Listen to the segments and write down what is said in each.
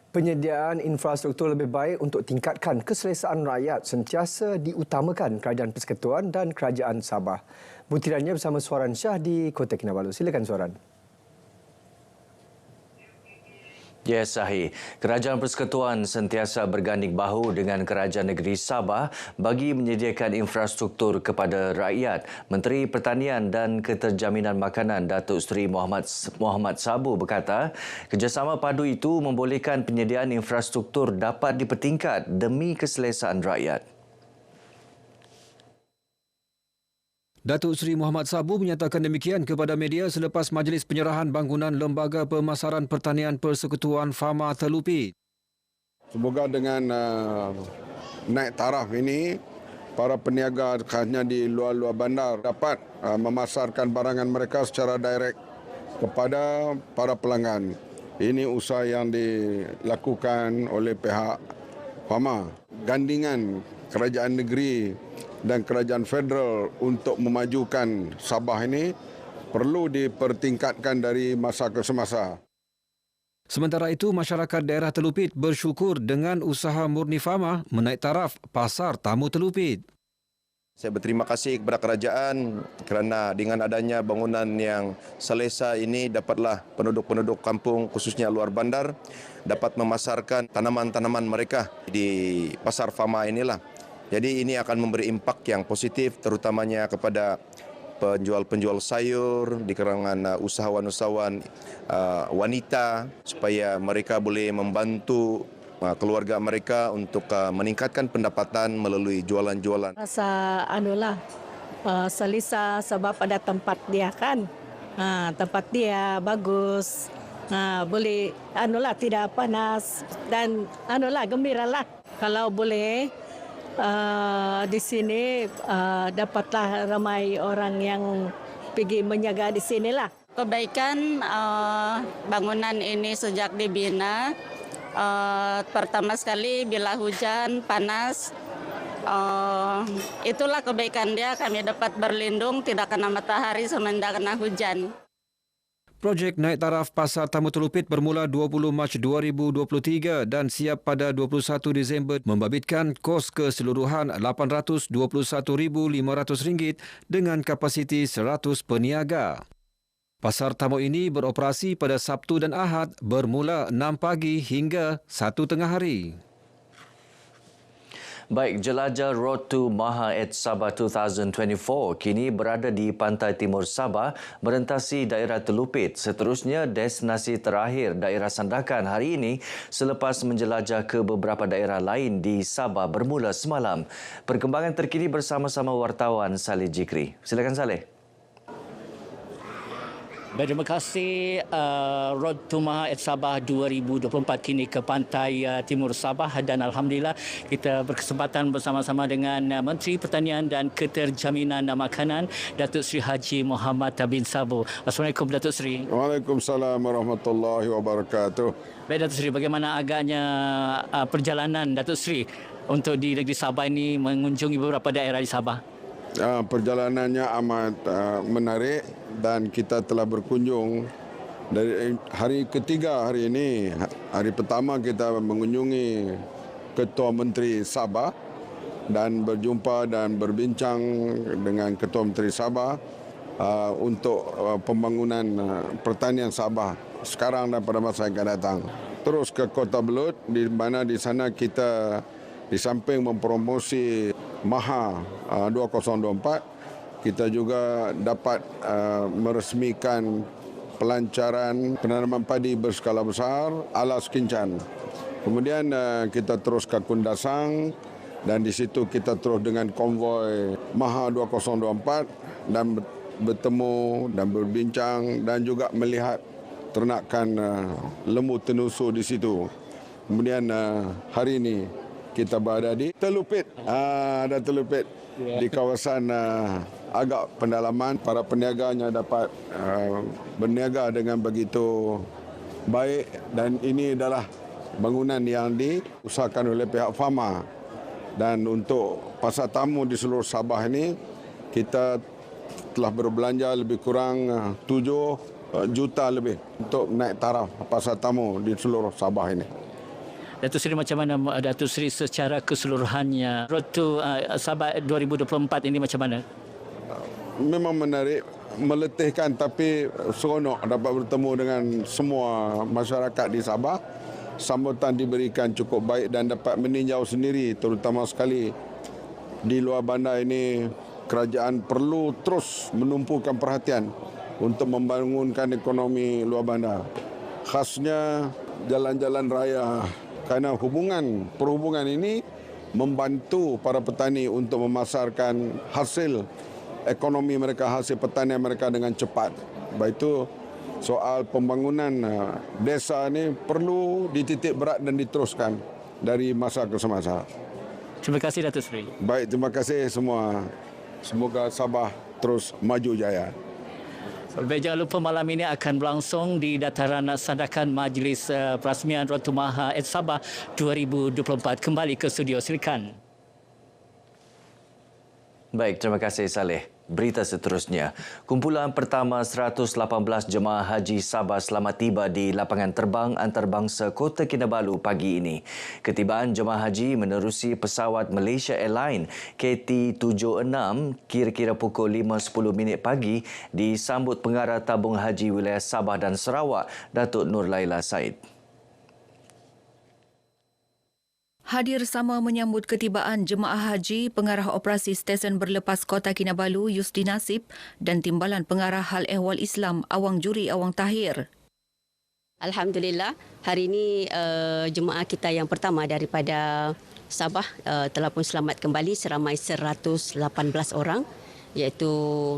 Penyediaan infrastruktur lebih baik untuk tingkatkan keselesaan rakyat sentiasa diutamakan Kerajaan Persekutuan dan Kerajaan Sabah. Butirannya bersama Suaran Shah di Kota Kinabalu. Silakan Suaran. Ya, sahih. Kerajaan Persekutuan sentiasa berganding bahu dengan Kerajaan Negeri Sabah bagi menyediakan infrastruktur kepada rakyat. Menteri Pertanian dan Keterjaminan Makanan Datuk Seri Muhammad Sabu berkata, kerjasama padu itu membolehkan penyediaan infrastruktur dapat dipertingkat demi keselesaan rakyat. Datuk Seri Muhammad Sabu menyatakan demikian kepada media selepas majlis penyerahan bangunan Lembaga Pemasaran Pertanian Persekutuan Fama Telupit. Semoga dengan naik taraf ini, para peniaga khasnya di luar-luar bandar dapat memasarkan barangan mereka secara direct kepada para pelanggan. Ini usaha yang dilakukan oleh pihak Fama. Gandingan kerajaan negeri dan kerajaan federal untuk memajukan Sabah ini perlu dipertingkatkan dari masa ke semasa. Sementara itu, masyarakat daerah Telupit bersyukur dengan usaha murni Fama menaik taraf pasar tamu Telupit. Saya berterima kasih kepada kerajaan kerana dengan adanya bangunan yang selesa ini dapatlah penduduk-penduduk kampung khususnya luar bandar dapat memasarkan tanaman-tanaman mereka di pasar Fama inilah. Jadi ini akan memberi impak yang positif terutamanya kepada penjual-penjual sayur di kalangan usahawan-usahawan wanita supaya mereka boleh membantu keluarga mereka untuk meningkatkan pendapatan melalui jualan-jualan. Rasa selesa sebab pada tempat dia kan. Tempat dia bagus. Boleh tidak panas dan gembiralah kalau boleh. Di sini dapatlah ramai orang yang pergi menjaga di sinilah. Kebaikan bangunan ini sejak dibina, pertama sekali bila hujan, panas, itulah kebaikan dia, kami dapat berlindung tidak kena matahari semenjak kena hujan. Projek naik taraf Pasar Tamu Telupit bermula 20 Mac 2023 dan siap pada 21 Disember membabitkan kos keseluruhan RM821,500 dengan kapasiti 100 peniaga. Pasar tamu ini beroperasi pada Sabtu dan Ahad bermula 6 pagi hingga 1 tengah hari. Baik, jelajah Road to Maha at Sabah 2024 kini berada di pantai timur Sabah merentasi daerah Telupit. Seterusnya, destinasi terakhir daerah Sandakan hari ini selepas menjelajah ke beberapa daerah lain di Sabah bermula semalam. Perkembangan terkini bersama-sama wartawan Saleh Jikri. Silakan Saleh. Terima kasih. Road to Maha at Sabah 2024 kini ke pantai timur Sabah dan Alhamdulillah kita berkesempatan bersama-sama dengan Menteri Pertanian dan Keterjaminan Makanan Datuk Seri Haji Muhammad bin Sabu. Assalamualaikum Datuk Seri. Waalaikumsalam warahmatullahi wabarakatuh. Baik Datuk Seri, bagaimana agaknya perjalanan Datuk Seri untuk di negeri Sabah ini mengunjungi beberapa daerah di Sabah? Perjalanannya amat menarik dan kita telah berkunjung dari hari ketiga hari ini. Hari pertama kita mengunjungi Ketua Menteri Sabah dan berjumpa dan berbincang dengan Ketua Menteri Sabah untuk pembangunan pertanian Sabah sekarang dan pada masa yang akan datang. Terus ke Kota Belud di mana di sana kita di samping mempromosi Maha 2024, kita juga dapat meresmikan pelancaran penanaman padi berskala besar Alas Kincan. Kemudian kita terus ke Kundasang dan di situ kita terus dengan konvoi Maha 2024 dan bertemu dan berbincang dan juga melihat ternakan lembu tenusu di situ. Kemudian hari ini kita berada di Telupit. Ada Telupit di kawasan agak pendalaman. Para peniaganya dapat berniaga dengan begitu baik dan ini adalah bangunan yang diusahakan oleh pihak Fama. Dan untuk pasar tamu di seluruh Sabah ini kita telah berbelanja lebih kurang 7 juta lebih untuk naik taraf pasar tamu di seluruh Sabah ini. Datuk Seri, macam mana Datuk Seri secara keseluruhannya Road to Sabah 2024 ini macam mana? Memang menarik, meletihkan, tapi seronok dapat bertemu dengan semua masyarakat di Sabah. Sambutan diberikan cukup baik dan dapat meninjau sendiri, terutama sekali di luar bandar ini. Kerajaan perlu terus menumpukan perhatian untuk membangunkan ekonomi luar bandar. Khasnya jalan-jalan raya, kerana perhubungan ini membantu para petani untuk memasarkan hasil ekonomi mereka, hasil pertanian mereka dengan cepat. Baik itu soal pembangunan desa ini perlu dititik berat dan diteruskan dari masa ke semasa. Terima kasih Datuk Seri. Baik, terima kasih semua. Semoga Sabah terus maju jaya. Baik, jangan lupa malam ini akan berlangsung di dataran sandakan Majlis Perasmian Road to Maha at Sabah 2024. Kembali ke studio, silakan. Baik, terima kasih Saleh. Berita seterusnya, kumpulan pertama 118 jemaah haji Sabah selamat tiba di lapangan terbang antarabangsa Kota Kinabalu pagi ini. Ketibaan jemaah haji menerusi pesawat Malaysia Airlines KT-76 kira-kira pukul 5.10 pagi disambut Pengarah Tabung Haji Wilayah Sabah dan Sarawak, Datuk Nur Laila Said. Hadir sama menyambut ketibaan jemaah haji Pengarah Operasi Stesen Berlepas Kota Kinabalu Yusdi Nasib dan Timbalan Pengarah Hal Ehwal Islam Awang Juri Awang Tahir. Alhamdulillah, hari ini jemaah kita yang pertama daripada Sabah telah pun selamat kembali seramai 118 orang, iaitu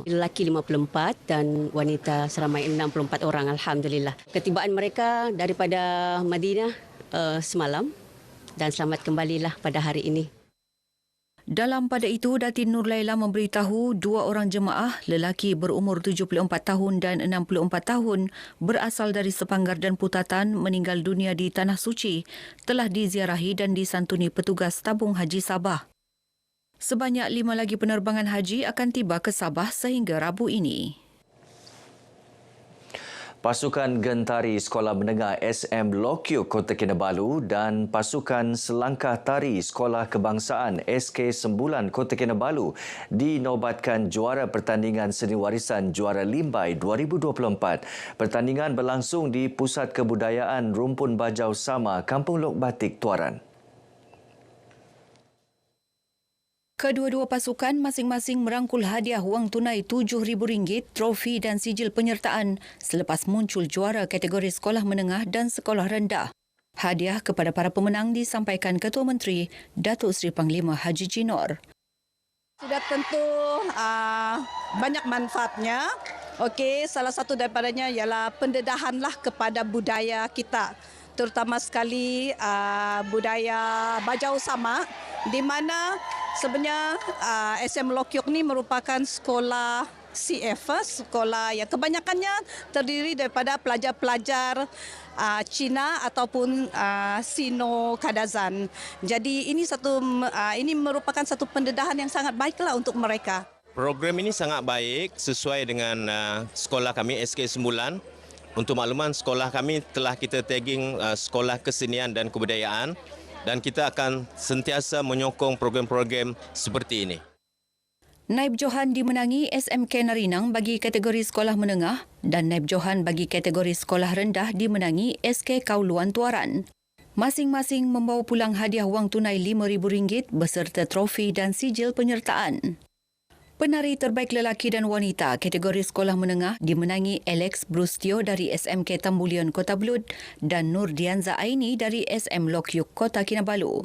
lelaki 54 dan wanita seramai 64 orang. Alhamdulillah. Ketibaan mereka daripada Madinah semalam dan selamat kembalilah pada hari ini. Dalam pada itu, Datin Nur Laila memberitahu 2 orang jemaah, lelaki berumur 74 tahun dan 64 tahun, berasal dari Sepanggar dan Putatan, meninggal dunia di Tanah Suci, telah diziarahi dan disantuni petugas tabung haji Sabah. Sebanyak 5 lagi penerbangan haji akan tiba ke Sabah sehingga Rabu ini. Pasukan Gentari Sekolah Menengah SM Lokyuk Kota Kinabalu dan Pasukan Selangkah Tari Sekolah Kebangsaan SK Sembulan Kota Kinabalu dinobatkan juara pertandingan seni warisan Juara Limbai 2024. Pertandingan berlangsung di Pusat Kebudayaan Rumpun Bajau Sama, Kampung Lok Batik, Tuaran. Kedua-dua pasukan masing-masing merangkul hadiah wang tunai RM7,000, trofi dan sijil penyertaan selepas muncul juara kategori sekolah menengah dan sekolah rendah. Hadiah kepada para pemenang disampaikan Ketua Menteri Datuk Seri Panglima Haji Jinor. Sudah tentu banyak manfaatnya. Okey, salah satu daripadanya ialah pendedahanlah kepada budaya kita, terutama sekali budaya Bajau Sama, di mana sebenarnya SM Lokyuk ni merupakan sekolah CF, sekolah yang kebanyakannya terdiri daripada pelajar-pelajar Cina ataupun Sino-Kadazan. Jadi ini merupakan satu pendedahan yang sangat baiklah untuk mereka. Program ini sangat baik sesuai dengan sekolah kami SK Sembulan. Untuk makluman, sekolah kami telah kita tagging sekolah kesenian dan kebudayaan dan kita akan sentiasa menyokong program-program seperti ini. Naib Johan dimenangi SMK Narinang bagi kategori sekolah menengah dan Naib Johan bagi kategori sekolah rendah dimenangi SK Kauluan Tuaran. Masing-masing membawa pulang hadiah wang tunai RM5,000 beserta trofi dan sijil penyertaan. Penari terbaik lelaki dan wanita kategori sekolah menengah dimenangi Alex Brustio dari SMK Tambulion Kota Belud dan Nur Dianza Aini dari SM Lokyuk Kota Kinabalu.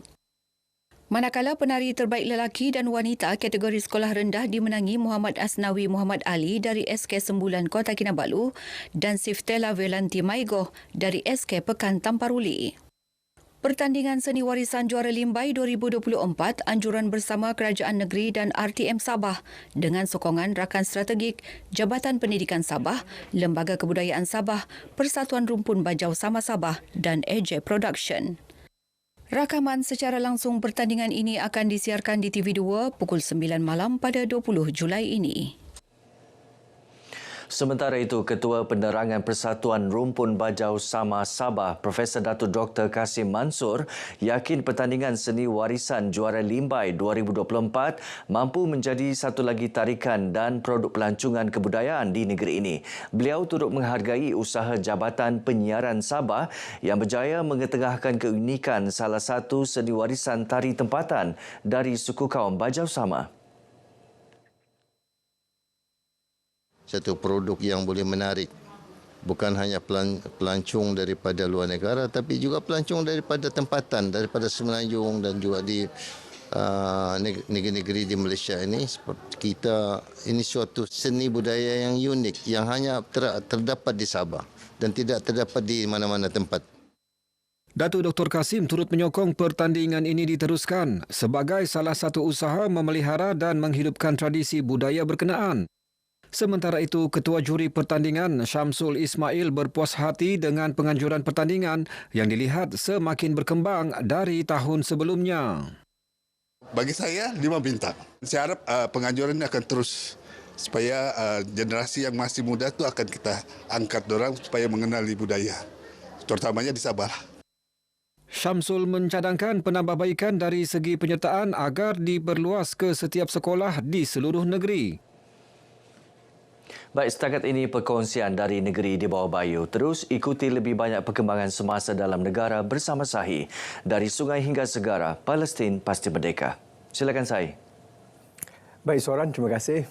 Manakala penari terbaik lelaki dan wanita kategori sekolah rendah dimenangi Muhammad Asnawi Muhammad Ali dari SK Sembulan Kota Kinabalu dan Siftela Velanti Maigoh dari SK Pekan Tamparuli. Pertandingan Seni Warisan Juara Limbai 2024 anjuran bersama Kerajaan Negeri dan RTM Sabah dengan sokongan rakan strategik Jabatan Pendidikan Sabah, Lembaga Kebudayaan Sabah, Persatuan Rumpun Bajau Sama Sabah dan AJ Production. Rakaman secara langsung pertandingan ini akan disiarkan di TV2 pukul 9 malam pada 20 Julai ini. Sementara itu, Ketua Penerangan Persatuan Rumpun Bajau Sama Sabah, Profesor Datuk Dr. Kasim Mansur, yakin pertandingan seni warisan Juara Limbai 2024 mampu menjadi satu lagi tarikan dan produk pelancongan kebudayaan di negeri ini. Beliau turut menghargai usaha Jabatan Penyiaran Sabah yang berjaya mengetengahkan keunikan salah satu seni warisan tari tempatan dari suku kaum Bajau Sama. Satu produk yang boleh menarik, bukan hanya pelancong daripada luar negara tapi juga pelancong daripada tempatan, daripada Semenanjung dan juga di negeri-negeri di Malaysia ini. Kita ini suatu seni budaya yang unik yang hanya terdapat di Sabah dan tidak terdapat di mana-mana tempat. Datuk Dr. Kasim turut menyokong pertandingan ini diteruskan sebagai salah satu usaha memelihara dan menghidupkan tradisi budaya berkenaan. Sementara itu, Ketua Juri Pertandingan Syamsul Ismail berpuas hati dengan penganjuran pertandingan yang dilihat semakin berkembang dari tahun sebelumnya. Bagi saya 5 bintang. Saya harap penganjuran ini akan terus supaya generasi yang masih muda itu akan kita angkat dorang supaya mengenali budaya, terutamanya di Sabah. Syamsul mencadangkan penambahbaikan dari segi penyertaan agar diperluas ke setiap sekolah di seluruh negeri. Baik, setakat ini perkongsian dari Negeri di Bawah Bayu. Terus ikuti lebih banyak perkembangan semasa dalam negara bersama Sahi. Dari sungai hingga segara, Palestin pasti merdeka. Silakan Sahi. Baik, Soran, terima kasih.